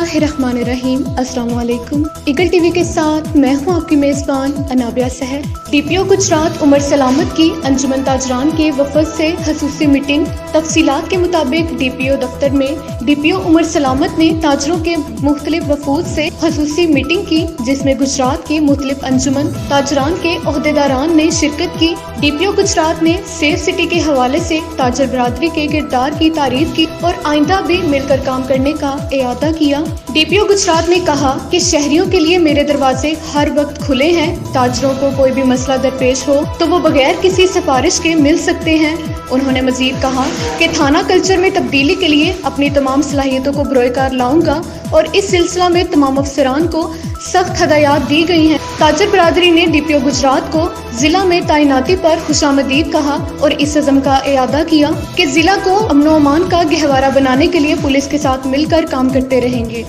اللہ الرحمن الرحیم۔ السلام علیکم۔ ایگل ٹی وی کے ساتھ میں ہوں آپ کی میزبان انابیہ سحر۔ ڈی پی او گجرات عمر سلامت کی انجمن تاجران کے وفد سے خصوصی میٹنگ۔ تفصیلات کے مطابق ڈی پی او دفتر میں ڈی پی او عمر سلامت نے تاجروں کے مختلف وفود سے خصوصی میٹنگ کی، جس میں گجرات کے مختلف انجمن تاجران کے عہدیداران نے شرکت کی۔ ڈی پی او گجرات نے سیف سٹی کے حوالے سے تاجر برادری کے کردار کی تعریف کی اور آئندہ بھی مل کر کام کرنے کا اعادہ کیا۔ ڈی پی او گجرات نے کہا کہ شہریوں کے لیے میرے دروازے ہر وقت کھلے ہیں۔ تاجروں کو کوئی بھی مسئلہ درپیش ہو تو وہ بغیر کسی سفارش کے مل سکتے ہیں۔ انہوں نے مزید کہا کہ تھانہ کلچر میں تبدیلی کے لیے اپنی تمام صلاحیتوں کو بروئے کار لاؤں گا اور اس سلسلہ میں تمام افسران کو سخت ہدایات دی گئی ہیں۔ تاجر برادری نے ڈی پی او گجرات کو ضلع میں تعیناتی پر خوش آمدید کہا اور اس عزم کا اعادہ کیا کہ ضلع کو امن و امان کا گہوارہ بنانے کے لیے پولیس کے ساتھ مل کر کام کرتے رہیں گے۔